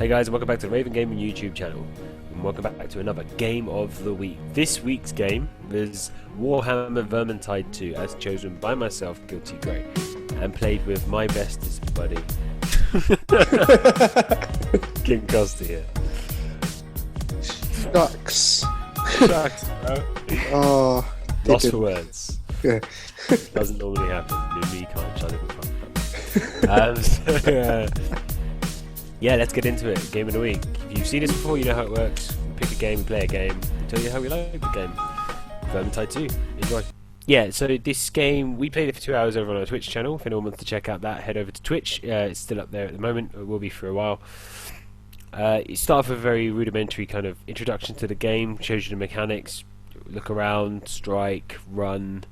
Hey guys, welcome back to the Raven Gaming YouTube channel, and welcome back to another Game of the Week. This week's game is Warhammer Vermintide 2, as chosen by myself, Guilty Grey, and played with my bestest buddy, King Costa here. Shucks. Shucks, bro. Oh, Lost for words. Yeah. Doesn't normally happen. Me can't shut it. Yeah, let's get into it. Game of the week. If you've seen this before, you know how it works. We pick a game, we play a game, we tell you how we like the game. Vermintide 2. Enjoy. Yeah, so this game, we played it for 2 hours over on our Twitch channel. If anyone wants to check out that, head over to Twitch. It's still up there at the moment. It will be for a while. It starts with a very rudimentary kind of introduction to the game. Shows you the mechanics. Look around, strike, run,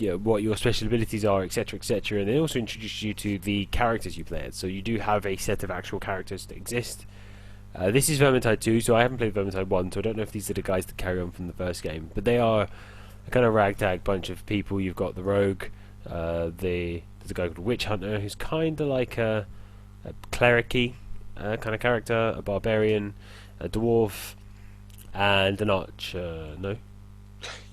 what your special abilities are, etc, etc, and they also introduce you to the characters you play as. So you do have a set of actual characters that exist. This is Vermintide 2, so I haven't played Vermintide 1, so I don't know if these are the guys that carry on from the first game, but they are a kind of ragtag bunch of people. You've got the rogue, there's a guy called Witch Hunter who's kind of like a cleric-y kind of character, a barbarian, a dwarf, and an archer. No,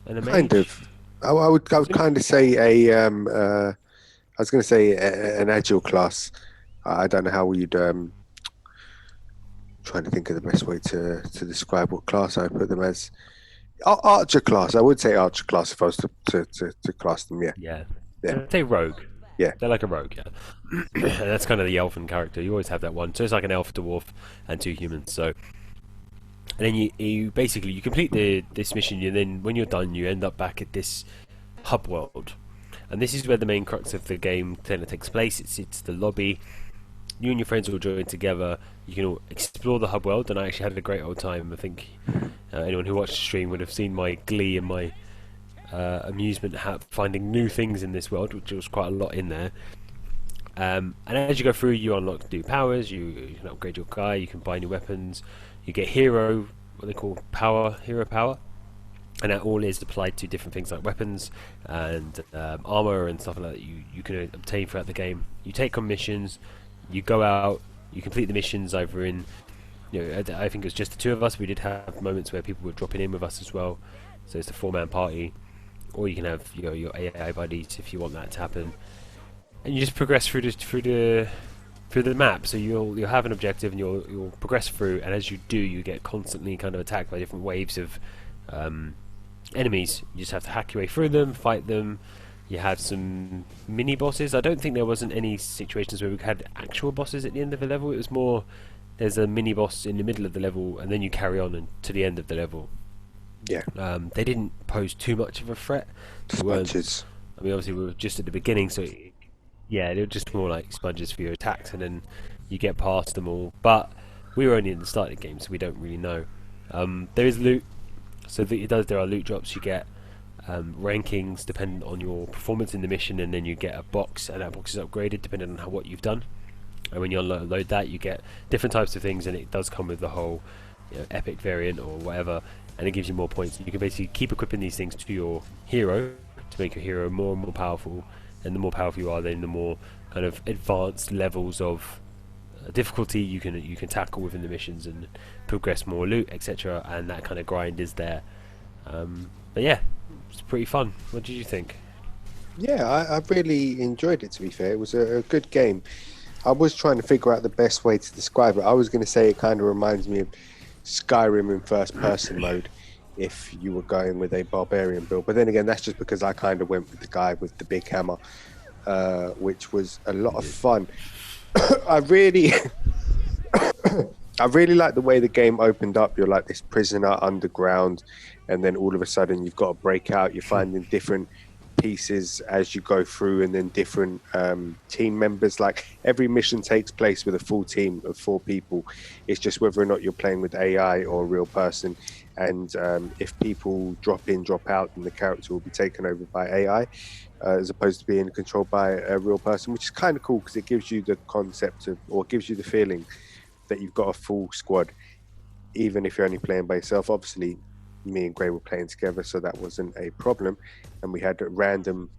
and a mage. Kind of. I would kind of say I was going to say an agile class. I don't know how you'd trying to think of the best way to describe what class I put them as. Archer class. I would say archer class if I was to class them. Yeah. Yeah. I'd say rogue. Yeah. They're like a rogue, yeah. And that's kind of the elfin character. You always have that one. So it's like an elf, dwarf, and 2 humans. So, and then you basically you complete this mission, and then when you're done, you end up back at this hub world, and this is where the main crux of the game kind of takes place. It's the lobby. You and your friends all join together. You can all explore the hub world, and I actually had a great old time. I think anyone who watched the stream would have seen my glee and my amusement at finding new things in this world, which was quite a lot in there. And as you go through, you unlock new powers. You can upgrade your guy. You can buy new weapons. You get hero, what they call hero power, and that all is applied to different things like weapons and armor and stuff like that you can obtain throughout the game. You take on missions, you go out, you complete the missions either in, I think it was just the 2 of us. We did have moments where people were dropping in with us as well, so it's a 4-man party, or you can have your AI buddies if you want that to happen, and you just progress through the map. So you'll have an objective and you'll progress through, and as you do, you get constantly kind of attacked by different waves of enemies. You just have to hack your way through them, fight them. You have some mini bosses. I don't think there wasn't any situations where we had actual bosses at the end of a level. It was more there's a mini boss in the middle of the level, and then you carry on to the end of the level. Yeah. They didn't pose too much of a threat. Sponges. I mean, obviously we were just at the beginning, so yeah, they were just more like sponges for your attacks, and then you get past them all. But we were only in the start of the game, so we don't really know. There is loot, so there are loot drops. You get rankings depending on your performance in the mission, and then you get a box, and that box is upgraded depending on what you've done. And when you unload that, you get different types of things, and it does come with the whole epic variant or whatever, and it gives you more points. You can basically keep equipping these things to your hero to make your hero more and more powerful, and the more powerful you are, then the more kind of advanced levels of difficulty you can tackle within the missions and progress more loot, etc. And that kind of grind is there. But yeah, it's pretty fun. What did you think? Yeah, I really enjoyed it, to be fair. It was a good game. I was trying to figure out the best way to describe it. I was going to say it kind of reminds me of Skyrim in first-person mode if you were going with a barbarian build. But then again, that's just because I kind of went with the guy with the big hammer, which was a lot of fun. I really like the way the game opened up. You're like this prisoner underground, and then all of a sudden you've got to break out. You're finding different pieces as you go through, and then different team members. Like every mission takes place with a full team of 4 people. It's just whether or not you're playing with AI or a real person, and if people drop in, drop out, then the character will be taken over by AI as opposed to being controlled by a real person, which is kind of cool because it gives you the concept of, or gives you the feeling that you've got a full squad, even if you're only playing by yourself. Obviously me and Gray were playing together, so that wasn't a problem, and we had a random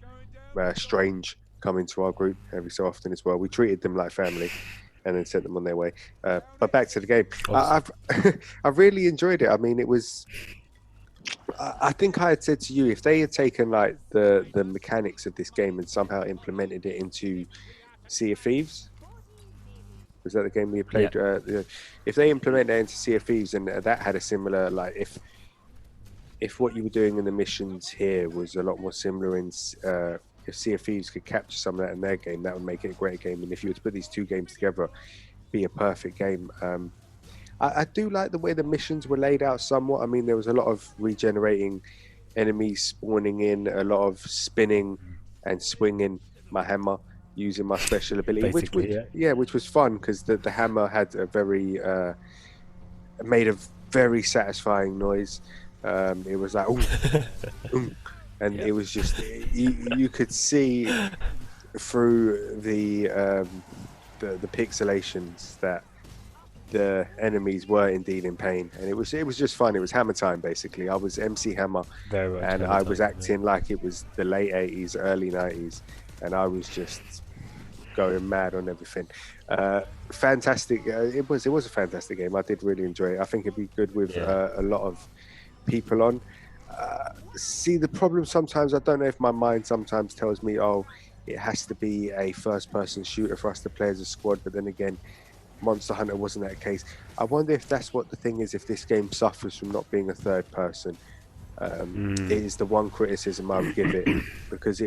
strange come into our group every so often as well. We treated them like family, and then sent them on their way. But back to the game, Obviously. I've really enjoyed it. I mean, it was. I think I had said to you, if they had taken like the mechanics of this game and somehow implemented it into Sea of Thieves, was that the game we Yeah, played? If they implement that into Sea of Thieves and that had a similar, like, if what you were doing in the missions here was a lot more similar in, if Sea of Thieves could capture some of that in their game, that would make it a great game. And if you were to put these two games together, be a perfect game. I do like the way the missions were laid out somewhat. I mean, there was a lot of regenerating enemies spawning in, a lot of spinning and swinging my hammer using my special ability, basically, yeah. which was fun because the hammer had a very made a very satisfying noise. It was like, ooh, ooh, and Yeah. it was just you could see through the pixelations that the enemies were indeed in pain, and it was just fun. It was Hammer time basically. I was MC Hammer, Very much and Hammer I was time, acting like it was the late '80s, early '90s, and I was just going mad on everything. Fantastic! It was a fantastic game. I did really enjoy it. I think it'd be good with Yeah. a lot of people on. See, the problem sometimes, I don't know if my mind sometimes tells me, oh, it has to be a first-person shooter for us to play as a squad, but then again, Monster Hunter wasn't that case. I wonder if that's what the thing is, if this game suffers from not being a third person. It is the one criticism I would give it, because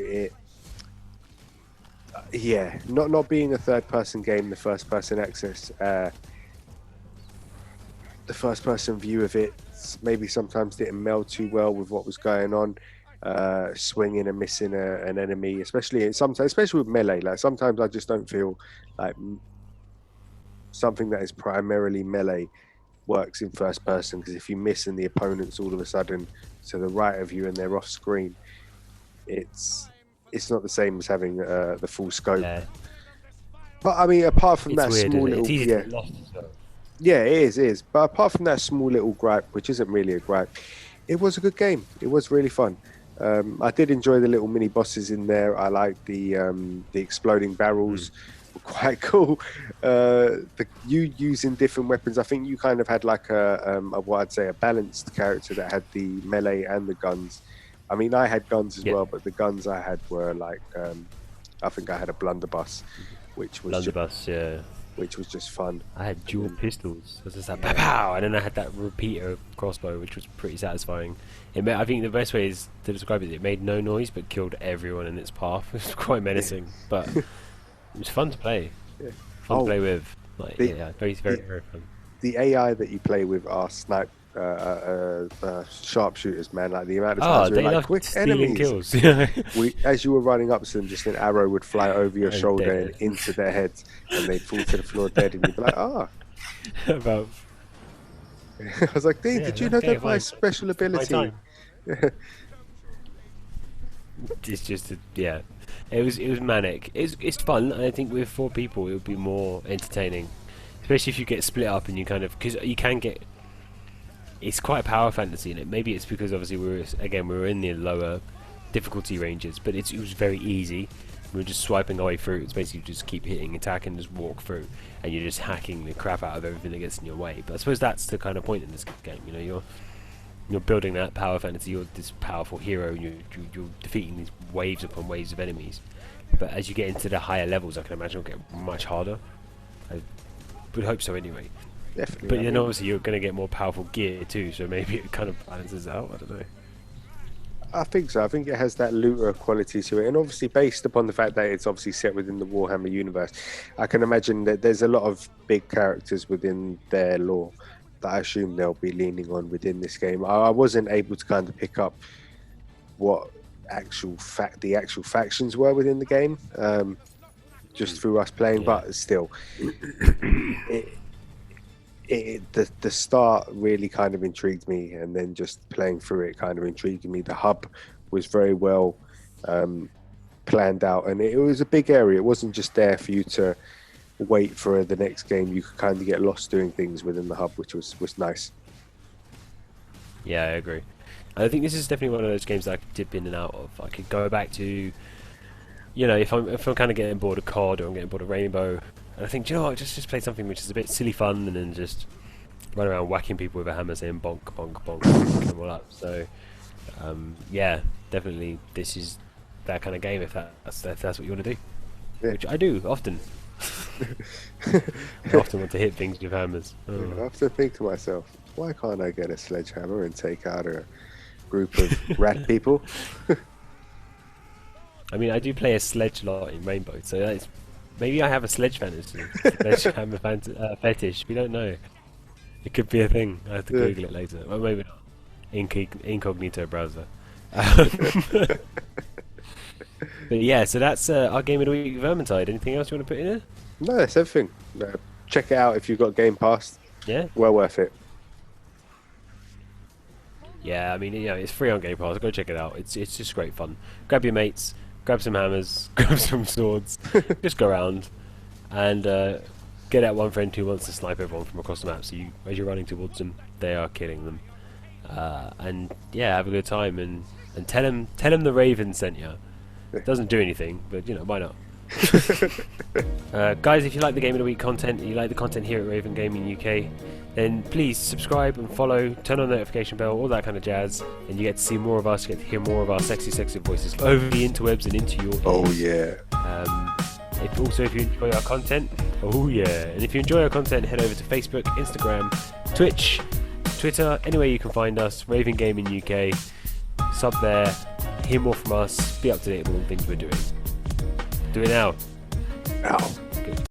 yeah, not being a third person game, the first person access, the first person view of it maybe sometimes didn't meld too well with what was going on. Swinging and missing an enemy, especially with melee. Like sometimes I just don't feel like something that is primarily melee works in first person, because if you miss and the opponent's all of a sudden to the right of you and they're off screen, it's not the same as having the full scope. Yeah. But I mean, apart from It's that weird, small isn't it? It's little, easy to yeah, get lost as well. yeah, it is. But apart from that small little gripe, which isn't really a gripe, it was a good game. It was really fun. I did enjoy the little mini bosses in there. I like the exploding barrels. Were quite cool. You using different weapons. I think you kind of had like a what I'd say a balanced character that had the melee and the guns. I mean, I had guns as Yep. well, but the guns I had were like I think I had a blunderbuss, which was Blunderbuss, yeah. which was just fun. I had dual then- pistols. It was just like pow pow, and then I had that repeater crossbow, which was pretty satisfying. I think the best way is to describe it. It made no noise but killed everyone in its path. It was quite menacing, but it was fun to play. Yeah. Fun Oh, to play with. Like, the- yeah, very, very, very fun. The AI that you play with are sharpshooters, man. Like the amount of Oh, times we they were like, love quick stealing enemies. kills. As you were running up to them, just an arrow would fly over your And shoulder dead. and into their heads, and they'd fall to the floor dead. And you'd be like, ah. About I was like, Dean, Yeah, did you know okay, that my fine. special my ability? time. It's just yeah. It was manic. It's fun. I think with 4 people it would be more entertaining, especially if you get split up and you kind of, because you can get. It's quite a power fantasy in it. Maybe it's because obviously we were in the lower difficulty ranges, but it was very easy. We were just swiping our way through. It's basically just keep hitting attack and just walk through, and you're just hacking the crap out of everything that gets in your way. But I suppose that's the kind of point in this game. You know, you're building that power fantasy. You're this powerful hero, and you're defeating these waves upon waves of enemies. But as you get into the higher levels, I can imagine it'll get much harder. I would hope so anyway. Definitely. But I then mean, obviously you're going to get more powerful gear too, so maybe it kind of balances out. I don't know. I think so. I think it has that looter quality to it, and obviously based upon the fact that it's obviously set within the Warhammer universe, I can imagine that there's a lot of big characters within their lore that I assume they'll be leaning on within this game. I wasn't able to kind of pick up what the actual factions were within the game, just through us playing, Yeah. but still, the start really kind of intrigued me, and then just playing through it kind of intrigued me. The hub was very well planned out, and it was a big area. It wasn't just there for you to wait for the next game. You could kind of get lost doing things within the hub, which was nice. Yeah, I agree. I think this is definitely one of those games that I could dip in and out of. I could go back to, you know, if I'm kind of getting bored of COD or I'm getting bored of Rainbow, And I think, do you know what? Just play something which is a bit silly fun, and then just run around whacking people with a hammer, saying bonk, bonk, bonk, kill them all up. So, yeah, definitely, this is that kind of game. If that's what you want to do, Yeah. which I do often. I often want to hit things with hammers. I have to think to myself, why can't I get a sledgehammer and take out a group of rat people? I mean, I do play a sledge lot in Rainbow, so that's, maybe I have a sledge fantasy, sledgehammer fetish. We don't know. It could be a thing. I have to Google it later. Well, maybe not. Incognito browser. But yeah, so that's our game of the week, Vermintide. Anything else you want to put in there? No, that's everything. Check it out if you've got Game Pass. Yeah. Well worth it. Yeah, I mean, you know, it's free on Game Pass. Go check it out. It's just great fun. Grab your mates, grab some hammers, grab some swords, just go around and get that one friend who wants to snipe everyone from across the map. So as you're running towards them, they are killing them. And yeah, have a good time and tell them the Raven sent you. Doesn't do anything, but you know, why not? Guys, if you like the Game of the Week content, you like the content here at Raven Gaming UK, then please subscribe and follow, turn on the notification bell, all that kind of jazz, and you get to see more of us, you get to hear more of our sexy voices over the interwebs and into your ears. Oh yeah. If you enjoy our content, and if you enjoy our content, head over to Facebook, Instagram, Twitch, Twitter, anywhere you can find us, Raven Gaming UK. Sub there, hear more from us, be up to date with all the things we're doing. Do it now. Ow.